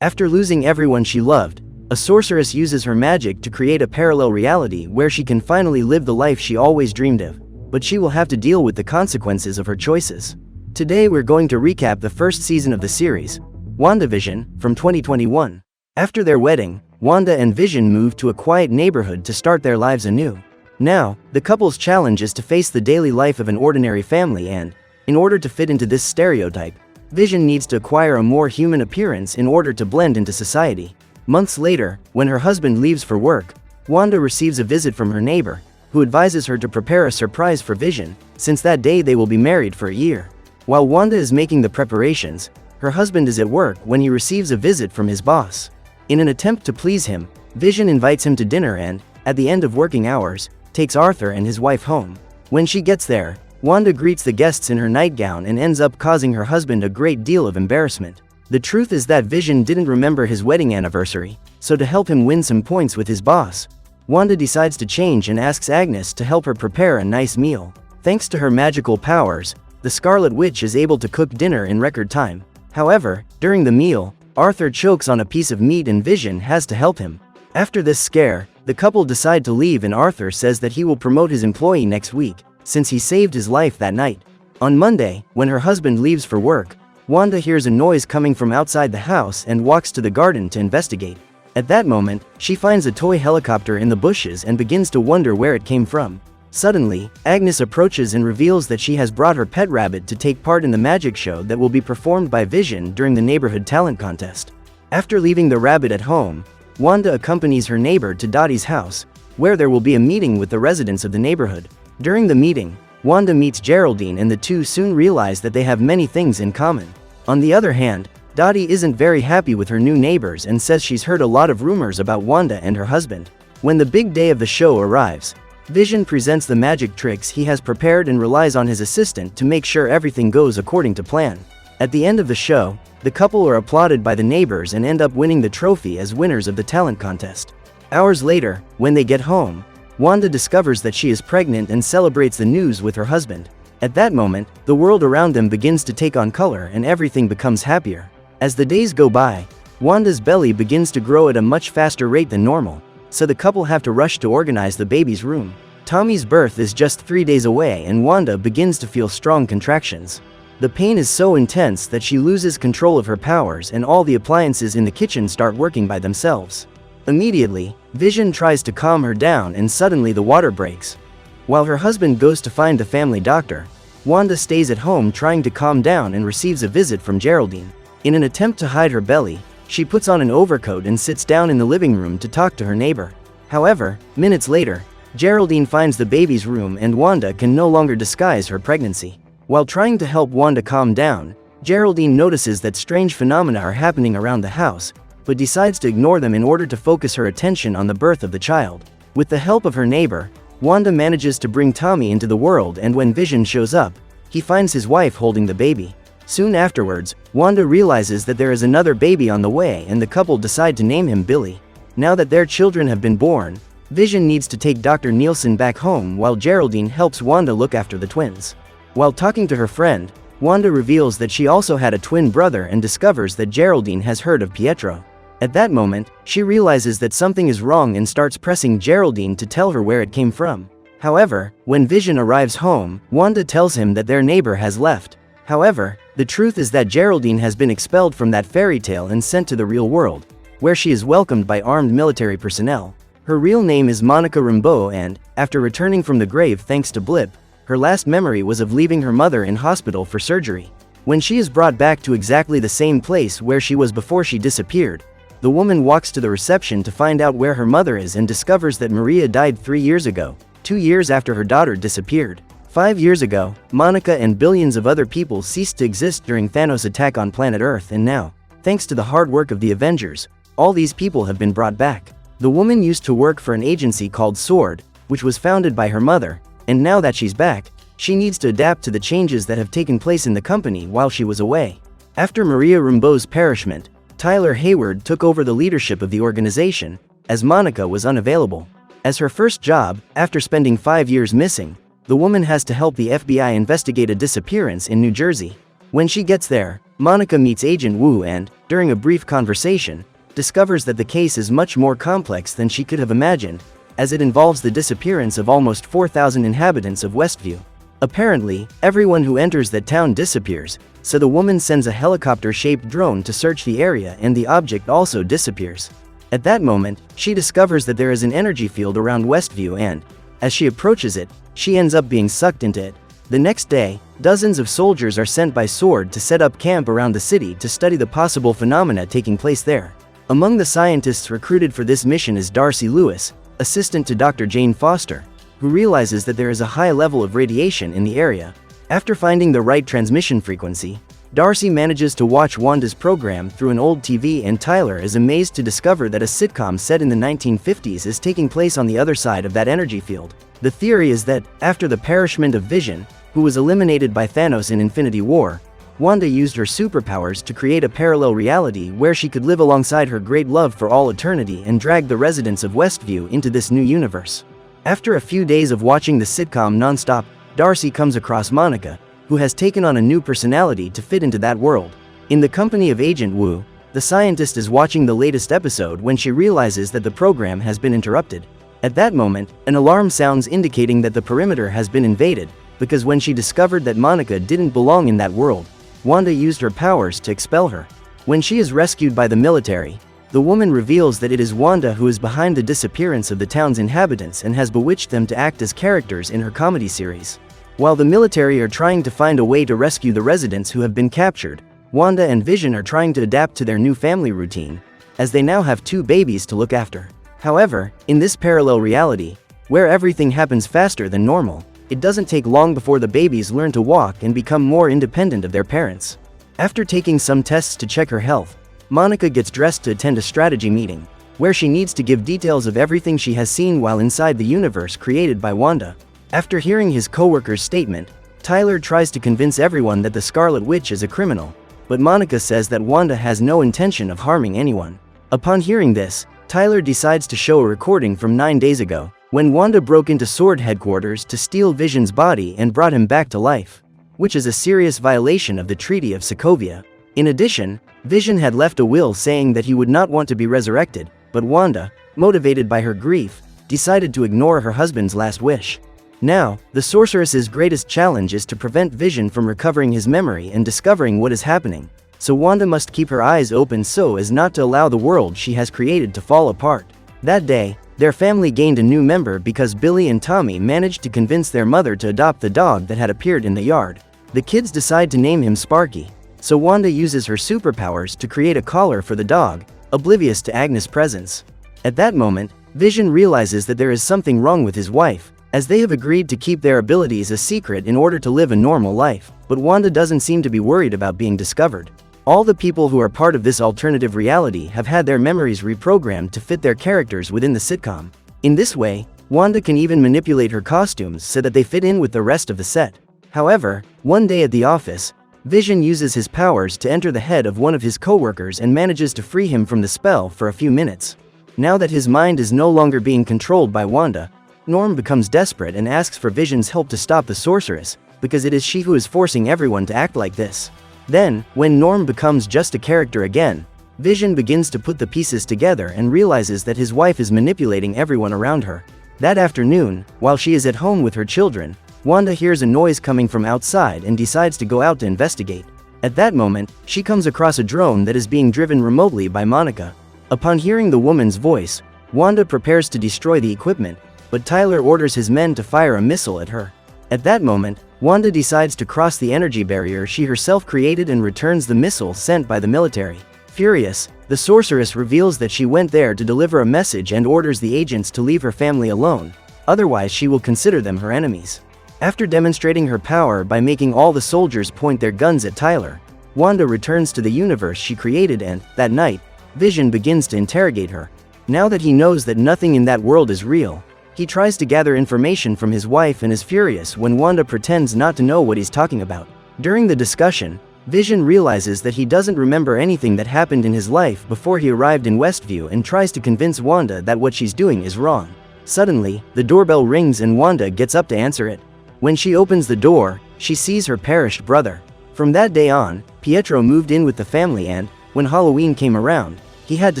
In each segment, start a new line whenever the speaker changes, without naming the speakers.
After losing everyone she loved, a sorceress uses her magic to create a parallel reality where she can finally live the life she always dreamed of, but she will have to deal with the consequences of her choices. Today we're going to recap the first season of the series, WandaVision, from 2021. After their wedding, Wanda and Vision move to a quiet neighborhood to start their lives anew. Now, the couple's challenge is to face the daily life of an ordinary family and, in order to fit into this stereotype, Vision needs to acquire a more human appearance in order to blend into society. Months later, when her husband leaves for work, Wanda receives a visit from her neighbor, who advises her to prepare a surprise for Vision, since that day they will be married for a year. While Wanda is making the preparations, her husband is at work when he receives a visit from his boss. In an attempt to please him, Vision invites him to dinner and, at the end of working hours, takes Arthur and his wife home. When she gets there, Wanda greets the guests in her nightgown and ends up causing her husband a great deal of embarrassment. The truth is that Vision didn't remember his wedding anniversary, so to help him win some points with his boss, Wanda decides to change and asks Agnes to help her prepare a nice meal. Thanks to her magical powers, the Scarlet Witch is able to cook dinner in record time. However, during the meal, Arthur chokes on a piece of meat and Vision has to help him. After this scare, the couple decide to leave and Arthur says that he will promote his employee next week, since he saved his life that night. On Monday, when her husband leaves for work, Wanda hears a noise coming from outside the house and walks to the garden to investigate. At that moment, she finds a toy helicopter in the bushes and begins to wonder where it came from. Suddenly, Agnes approaches and reveals that she has brought her pet rabbit to take part in the magic show that will be performed by Vision during the neighborhood talent contest. After leaving the rabbit at home, Wanda accompanies her neighbor to Dottie's house, where there will be a meeting with the residents of the neighborhood. During the meeting, Wanda meets Geraldine and the two soon realize that they have many things in common. On the other hand, Dottie isn't very happy with her new neighbors and says she's heard a lot of rumors about Wanda and her husband. When the big day of the show arrives, Vision presents the magic tricks he has prepared and relies on his assistant to make sure everything goes according to plan. At the end of the show, the couple are applauded by the neighbors and end up winning the trophy as winners of the talent contest. Hours later, when they get home, Wanda discovers that she is pregnant and celebrates the news with her husband. At that moment, the world around them begins to take on color and everything becomes happier. As the days go by, Wanda's belly begins to grow at a much faster rate than normal, so the couple have to rush to organize the baby's room. Tommy's birth is just 3 days away and Wanda begins to feel strong contractions. The pain is so intense that she loses control of her powers and all the appliances in the kitchen start working by themselves. Immediately, Vision tries to calm her down and suddenly the water breaks. While her husband goes to find the family doctor, Wanda stays at home trying to calm down and receives a visit from Geraldine. In an attempt to hide her belly, she puts on an overcoat and sits down in the living room to talk to her neighbor. However, minutes later, Geraldine finds the baby's room and Wanda can no longer disguise her pregnancy. While trying to help Wanda calm down, Geraldine notices that strange phenomena are happening around the house, but decides to ignore them in order to focus her attention on the birth of the child. With the help of her neighbor, Wanda manages to bring Tommy into the world and when Vision shows up, he finds his wife holding the baby. Soon afterwards, Wanda realizes that there is another baby on the way and the couple decide to name him Billy. Now that their children have been born, Vision needs to take Dr. Nielsen back home while Geraldine helps Wanda look after the twins. While talking to her friend, Wanda reveals that she also had a twin brother and discovers that Geraldine has heard of Pietro. At that moment, she realizes that something is wrong and starts pressing Geraldine to tell her where it came from. However, when Vision arrives home, Wanda tells him that their neighbor has left. However, the truth is that Geraldine has been expelled from that fairy tale and sent to the real world, where she is welcomed by armed military personnel. Her real name is Monica Rambeau and, after returning from the grave thanks to Blip, her last memory was of leaving her mother in hospital for surgery. When she is brought back to exactly the same place where she was before she disappeared, the woman walks to the reception to find out where her mother is and discovers that Maria died 3 years ago, 2 years after her daughter disappeared. 5 years ago, Monica and billions of other people ceased to exist during Thanos' attack on planet Earth and now, thanks to the hard work of the Avengers, all these people have been brought back. The woman used to work for an agency called SWORD, which was founded by her mother, and now that she's back, she needs to adapt to the changes that have taken place in the company while she was away. After Maria Rambeau's perishment, Tyler Hayward took over the leadership of the organization, as Monica was unavailable. As her first job, after spending 5 years missing, the woman has to help the FBI investigate a disappearance in New Jersey. When she gets there, Monica meets Agent Wu and, during a brief conversation, discovers that the case is much more complex than she could have imagined, as it involves the disappearance of almost 4,000 inhabitants of Westview. Apparently, everyone who enters that town disappears, so the woman sends a helicopter-shaped drone to search the area and the object also disappears. At that moment, she discovers that there is an energy field around Westview and, as she approaches it, she ends up being sucked into it. The next day, dozens of soldiers are sent by SWORD to set up camp around the city to study the possible phenomena taking place there. Among the scientists recruited for this mission is Darcy Lewis, assistant to Dr. Jane Foster, who realizes that there is a high level of radiation in the area. After finding the right transmission frequency, Darcy manages to watch Wanda's program through an old TV, and Tyler is amazed to discover that a sitcom set in the 1950s is taking place on the other side of that energy field. The theory is that, after the perishment of Vision, who was eliminated by Thanos in Infinity War, Wanda used her superpowers to create a parallel reality where she could live alongside her great love for all eternity and drag the residents of Westview into this new universe. After a few days of watching the sitcom non-stop, Darcy comes across Monica, who has taken on a new personality to fit into that world. In the company of Agent Wu, the scientist is watching the latest episode when she realizes that the program has been interrupted. At that moment, an alarm sounds indicating that the perimeter has been invaded, because when she discovered that Monica didn't belong in that world, Wanda used her powers to expel her. When she is rescued by the military, the woman reveals that it is Wanda who is behind the disappearance of the town's inhabitants and has bewitched them to act as characters in her comedy series. While the military are trying to find a way to rescue the residents who have been captured, Wanda and Vision are trying to adapt to their new family routine, as they now have 2 babies to look after. However, in this parallel reality, where everything happens faster than normal, it doesn't take long before the babies learn to walk and become more independent of their parents. After taking some tests to check her health, Monica gets dressed to attend a strategy meeting, where she needs to give details of everything she has seen while inside the universe created by Wanda. After hearing his co-worker's statement, Tyler tries to convince everyone that the Scarlet Witch is a criminal, but Monica says that Wanda has no intention of harming anyone. Upon hearing this, Tyler decides to show a recording from 9 days ago, when Wanda broke into SWORD headquarters to steal Vision's body and brought him back to life, which is a serious violation of the Treaty of Sokovia. In addition, Vision had left a will saying that he would not want to be resurrected, but Wanda, motivated by her grief, decided to ignore her husband's last wish. Now, the sorceress's greatest challenge is to prevent Vision from recovering his memory and discovering what is happening, so Wanda must keep her eyes open so as not to allow the world she has created to fall apart. That day, their family gained a new member because Billy and Tommy managed to convince their mother to adopt the dog that had appeared in the yard. The kids decide to name him Sparky, so Wanda uses her superpowers to create a collar for the dog, oblivious to Agnes' presence. At that moment, Vision realizes that there is something wrong with his wife, as they have agreed to keep their abilities a secret in order to live a normal life, but Wanda doesn't seem to be worried about being discovered. All the people who are part of this alternative reality have had their memories reprogrammed to fit their characters within the sitcom. In this way, Wanda can even manipulate her costumes so that they fit in with the rest of the set. However, one day at the office, Vision uses his powers to enter the head of one of his co-workers and manages to free him from the spell for a few minutes. Now that his mind is no longer being controlled by Wanda, Norm becomes desperate and asks for Vision's help to stop the sorceress, because it is she who is forcing everyone to act like this. Then, when Norm becomes just a character again, Vision begins to put the pieces together and realizes that his wife is manipulating everyone around her. That afternoon, while she is at home with her children, Wanda hears a noise coming from outside and decides to go out to investigate. At that moment, she comes across a drone that is being driven remotely by Monica. Upon hearing the woman's voice, Wanda prepares to destroy the equipment, but Tyler orders his men to fire a missile at her. At that moment, Wanda decides to cross the energy barrier she herself created and returns the missile sent by the military. Furious, the sorceress reveals that she went there to deliver a message and orders the agents to leave her family alone, otherwise she will consider them her enemies. After demonstrating her power by making all the soldiers point their guns at Tyler, Wanda returns to the universe she created and, that night, Vision begins to interrogate her. Now that he knows that nothing in that world is real, he tries to gather information from his wife and is furious when Wanda pretends not to know what he's talking about. During the discussion, Vision realizes that he doesn't remember anything that happened in his life before he arrived in Westview and tries to convince Wanda that what she's doing is wrong. Suddenly, the doorbell rings and Wanda gets up to answer it. When she opens the door, she sees her perished brother. From that day on, Pietro moved in with the family and, when Halloween came around, he had to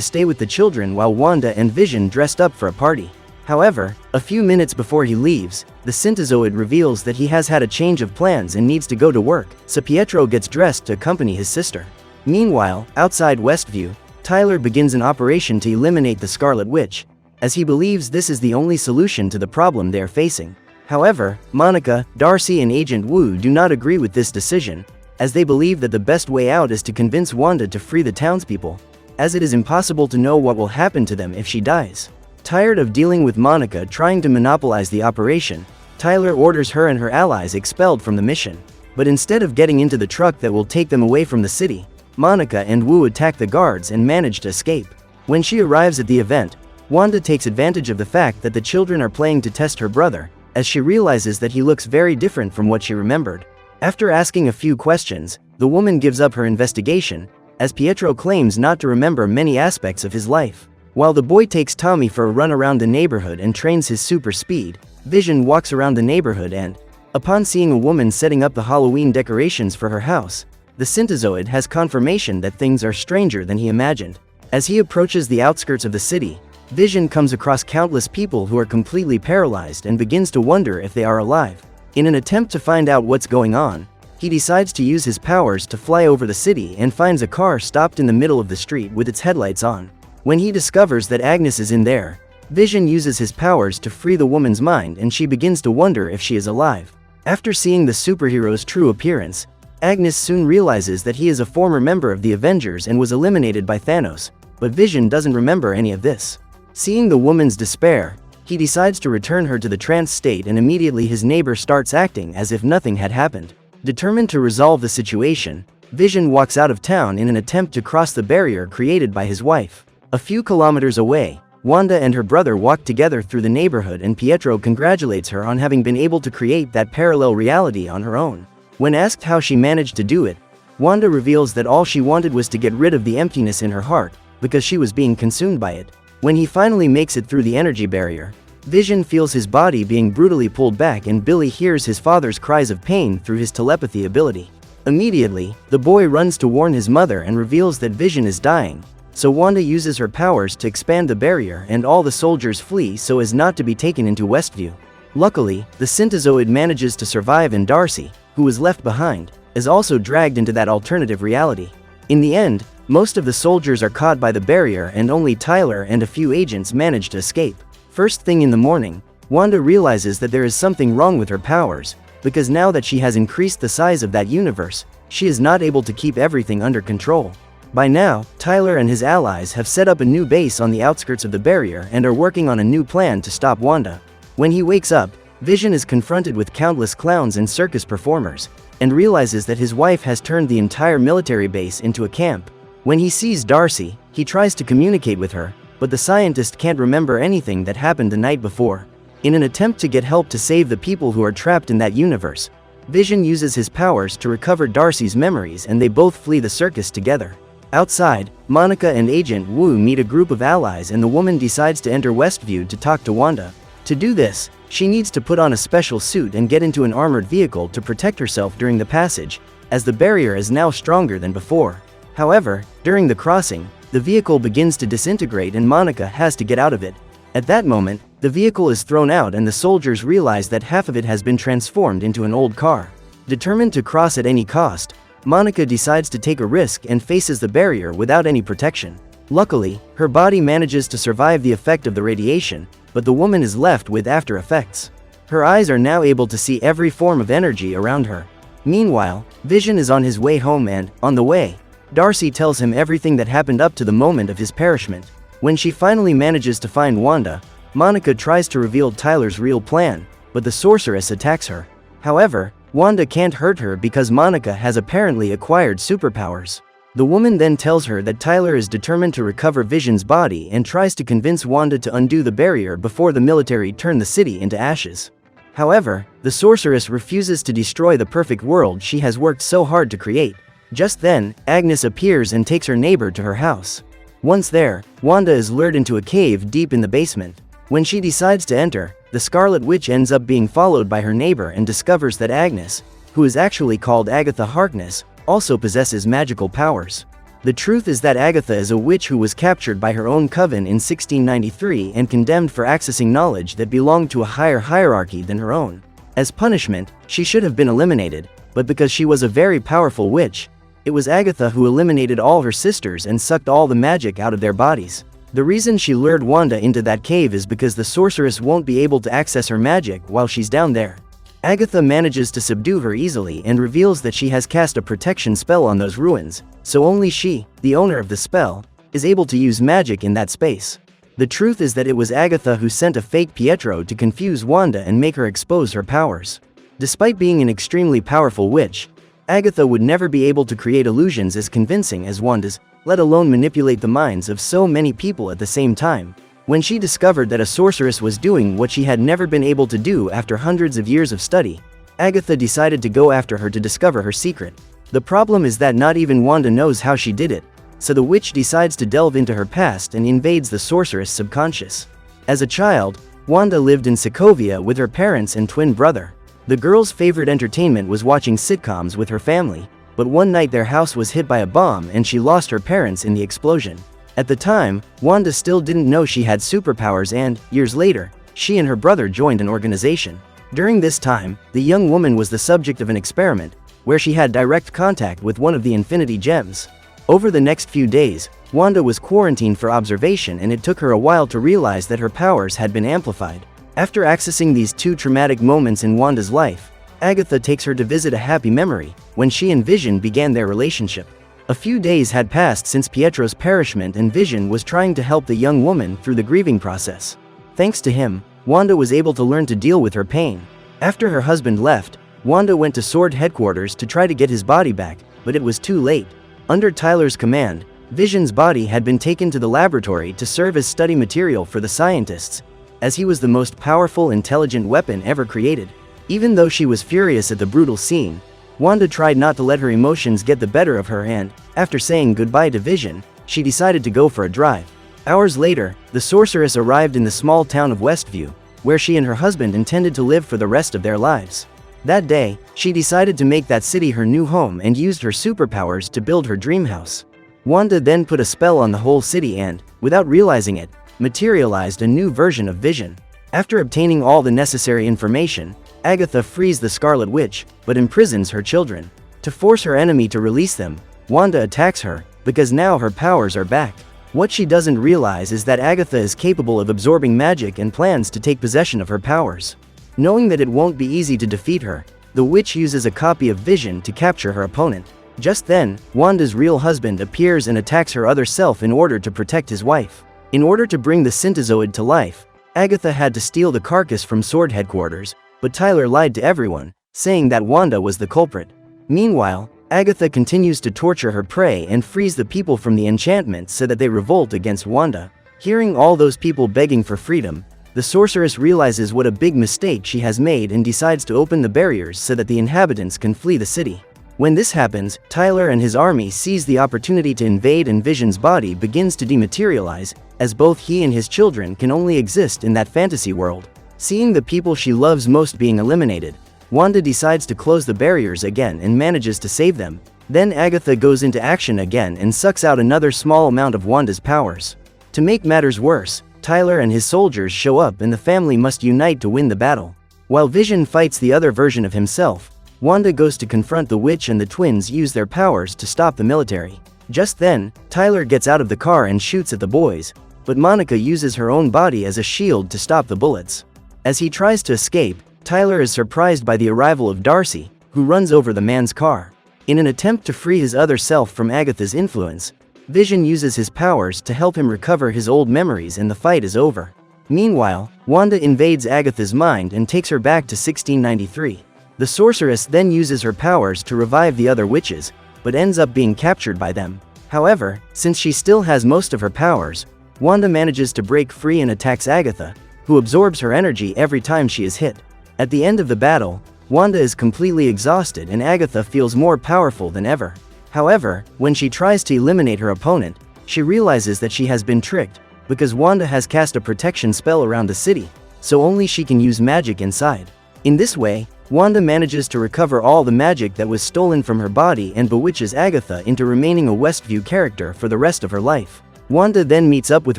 stay with the children while Wanda and Vision dressed up for a party. However, a few minutes before he leaves, the Synthezoid reveals that he has had a change of plans and needs to go to work, so Pietro gets dressed to accompany his sister. Meanwhile, outside Westview, Tyler begins an operation to eliminate the Scarlet Witch, as he believes this is the only solution to the problem they are facing. However, Monica, Darcy and Agent Wu do not agree with this decision, as they believe that the best way out is to convince Wanda to free the townspeople, as it is impossible to know what will happen to them if she dies. Tired of dealing with Monica trying to monopolize the operation, Tyler orders her and her allies expelled from the mission. But instead of getting into the truck that will take them away from the city, Monica and Wu attack the guards and manage to escape. When she arrives at the event, Wanda takes advantage of the fact that the children are playing to test her brother, as she realizes that he looks very different from what she remembered. After asking a few questions, the woman gives up her investigation, as Pietro claims not to remember many aspects of his life. While the boy takes Tommy for a run around the neighborhood and trains his super speed, Vision walks around the neighborhood and, upon seeing a woman setting up the Halloween decorations for her house, the Synthezoid has confirmation that things are stranger than he imagined. As he approaches the outskirts of the city, Vision comes across countless people who are completely paralyzed and begins to wonder if they are alive. In an attempt to find out what's going on, he decides to use his powers to fly over the city and finds a car stopped in the middle of the street with its headlights on. When he discovers that Agnes is in there, Vision uses his powers to free the woman's mind and she begins to wonder if she is alive. After seeing the superhero's true appearance, Agnes soon realizes that he is a former member of the Avengers and was eliminated by THANOS, but Vision doesn't remember any of this. Seeing the woman's despair, he decides to return her to the trance state and immediately his neighbor starts acting as if nothing had happened. Determined to resolve the situation, Vision walks out of town in an attempt to cross the barrier created by his wife. A few kilometers away, Wanda and her brother walk together through the neighborhood and Pietro congratulates her on having been able to create that parallel reality on her own. When asked how she managed to do it, Wanda reveals that all she wanted was to get rid of the emptiness in her heart, because she was being consumed by it. When he finally makes it through the energy barrier, Vision feels his body being brutally pulled back and Billy hears his father's cries of pain through his telepathy ability. Immediately, the boy runs to warn his mother and reveals that Vision is dying, so Wanda uses her powers to expand the barrier and all the soldiers flee so as not to be taken into Westview. Luckily, the Synthezoid manages to survive and Darcy, who was left behind, is also dragged into that alternative reality. In the end, most of the soldiers are caught by the barrier and only Tyler and a few agents manage to escape. First thing in the morning, Wanda realizes that there is something wrong with her powers, because now that she has increased the size of that universe, she is not able to keep everything under control. By now, Tyler and his allies have set up a new base on the outskirts of the barrier and are working on a new plan to stop Wanda. When he wakes up, Vision is confronted with countless clowns and circus performers, and realizes that his wife has turned the entire military base into a camp. When he sees Darcy, he tries to communicate with her, but the scientist can't remember anything that happened the night before. In an attempt to get help to save the people who are trapped in that universe, Vision uses his powers to recover Darcy's memories and they both flee the circus together. Outside, Monica and Agent Wu meet a group of allies and the woman decides to enter Westview to talk to Wanda. To do this, she needs to put on a special suit and get into an armored vehicle to protect herself during the passage, as the barrier is now stronger than before. However, during the crossing, the vehicle begins to disintegrate and Monica has to get out of it. At that moment, the vehicle is thrown out and the soldiers realize that half of it has been transformed into an old car. Determined to cross at any cost, Monica decides to take a risk and faces the barrier without any protection. Luckily, her body manages to survive the effect of the radiation, but the woman is left with after effects. Her eyes are now able to see every form of energy around her. Meanwhile, Vision is on his way home and, on the way, Darcy tells him everything that happened up to the moment of his perishment. When she finally manages to find Wanda, Monica tries to reveal Tyler's real plan, but the sorceress attacks her. However, Wanda can't hurt her because Monica has apparently acquired superpowers. The woman then tells her that Tyler is determined to recover Vision's body and tries to convince Wanda to undo the barrier before the military turn the city into ashes. However, the sorceress refuses to destroy the perfect world she has worked so hard to create. Just then, Agnes appears and takes her neighbor to her house. Once there, Wanda is lured into a cave deep in the basement. When she decides to enter, the Scarlet Witch ends up being followed by her neighbor and discovers that Agnes, who is actually called Agatha Harkness, also possesses magical powers. The truth is that Agatha is a witch who was captured by her own coven in 1693 and condemned for accessing knowledge that belonged to a higher hierarchy than her own. As punishment, she should have been eliminated, but because she was a very powerful witch, it was Agatha who eliminated all her sisters and sucked all the magic out of their bodies. The reason she lured Wanda into that cave is because the sorceress won't be able to access her magic while she's down there. Agatha manages to subdue her easily and reveals that she has cast a protection spell on those ruins, so only she, the owner of the spell, is able to use magic in that space. The truth is that it was Agatha who sent a fake Pietro to confuse Wanda and make her expose her powers. Despite being an extremely powerful witch, Agatha would never be able to create illusions as convincing as Wanda's, let alone manipulate the minds of so many people at the same time. When she discovered that a sorceress was doing what she had never been able to do after hundreds of years of study, Agatha decided to go after her to discover her secret. The problem is that not even Wanda knows how she did it, so the witch decides to delve into her past and invades the sorceress' subconscious. As a child, Wanda lived in Sokovia with her parents and twin brother. The girl's favorite entertainment was watching sitcoms with her family, but one night their house was hit by a bomb and she lost her parents in the explosion. At the time, Wanda still didn't know she had superpowers and, years later, she and her brother joined an organization. During this time, the young woman was the subject of an experiment, where she had direct contact with one of the Infinity Gems. Over the next few days, Wanda was quarantined for observation and it took her a while to realize that her powers had been amplified. After accessing these two traumatic moments in Wanda's life, Agatha takes her to visit a happy memory, when she and Vision began their relationship. A few days had passed since Pietro's perishment and Vision was trying to help the young woman through the grieving process. Thanks to him, Wanda was able to learn to deal with her pain. After her husband left, Wanda went to Sword headquarters to try to get his body back, but it was too late. Under Tyler's command, Vision's body had been taken to the laboratory to serve as study material for the scientists, as he was the most powerful intelligent weapon ever created. Even though she was furious at the brutal scene, Wanda tried not to let her emotions get the better of her and, after saying goodbye to Vision, she decided to go for a drive. Hours later, the sorceress arrived in the small town of Westview, where she and her husband intended to live for the rest of their lives. That day, she decided to make that city her new home and used her superpowers to build her dream house. Wanda then put a spell on the whole city and, without realizing it, materialized a new version of Vision. After obtaining all the necessary information, Agatha frees the Scarlet Witch, but imprisons her children. To force her enemy to release them, Wanda attacks her, because now her powers are back. What she doesn't realize is that Agatha is capable of absorbing magic and plans to take possession of her powers. Knowing that it won't be easy to defeat her, the witch uses a copy of Vision to capture her opponent. Just then, Wanda's real husband appears and attacks her other self in order to protect his wife. In order to bring the synthezoid to life, Agatha had to steal the carcass from Sword headquarters, but Tyler lied to everyone, saying that Wanda was the culprit. Meanwhile, Agatha continues to torture her prey and frees the people from the enchantment so that they revolt against Wanda. Hearing all those people begging for freedom, the sorceress realizes what a big mistake she has made and decides to open the barriers so that the inhabitants can flee the city. When this happens, Tyler and his army seize the opportunity to invade and Vision's body begins to dematerialize, as both he and his children can only exist in that fantasy world. Seeing the people she loves most being eliminated, Wanda decides to close the barriers again and manages to save them. Then Agatha goes into action again and sucks out another small amount of Wanda's powers. To make matters worse, Tyler and his soldiers show up and the family must unite to win the battle. While Vision fights the other version of himself, Wanda goes to confront the witch and the twins use their powers to stop the military. Just then, Tyler gets out of the car and shoots at the boys, but Monica uses her own body as a shield to stop the bullets. As he tries to escape, Tyler is surprised by the arrival of Darcy, who runs over the man's car. In an attempt to free his other self from Agatha's influence, Vision uses his powers to help him recover his old memories and the fight is over. Meanwhile, Wanda invades Agatha's mind and takes her back to 1693. The sorceress then uses her powers to revive the other witches, but ends up being captured by them. However, since she still has most of her powers, Wanda manages to break free and attacks Agatha, who absorbs her energy every time she is hit. At the end of the battle, Wanda is completely exhausted and Agatha feels more powerful than ever. However, when she tries to eliminate her opponent, she realizes that she has been tricked, because Wanda has cast a protection spell around the city, so only she can use magic inside. In this way, Wanda manages to recover all the magic that was stolen from her body and bewitches Agatha into remaining a Westview character for the rest of her life. Wanda then meets up with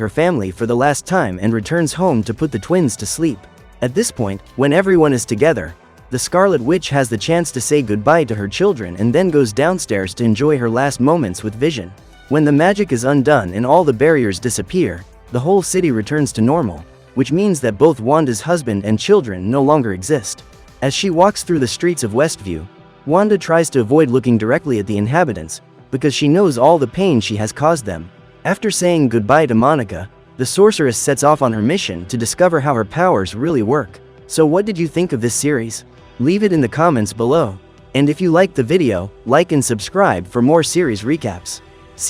her family for the last time and returns home to put the twins to sleep. At this point, when everyone is together, the Scarlet Witch has the chance to say goodbye to her children and then goes downstairs to enjoy her last moments with Vision. When the magic is undone and all the barriers disappear, the whole city returns to normal, which means that both Wanda's husband and children no longer exist. As she walks through the streets of Westview, Wanda tries to avoid looking directly at the inhabitants, because she knows all the pain she has caused them. After saying goodbye to Monica, the sorceress sets off on her mission to discover how her powers really work. So what did you think of this series? Leave it in the comments below. And if you liked the video, like and subscribe for more series recaps.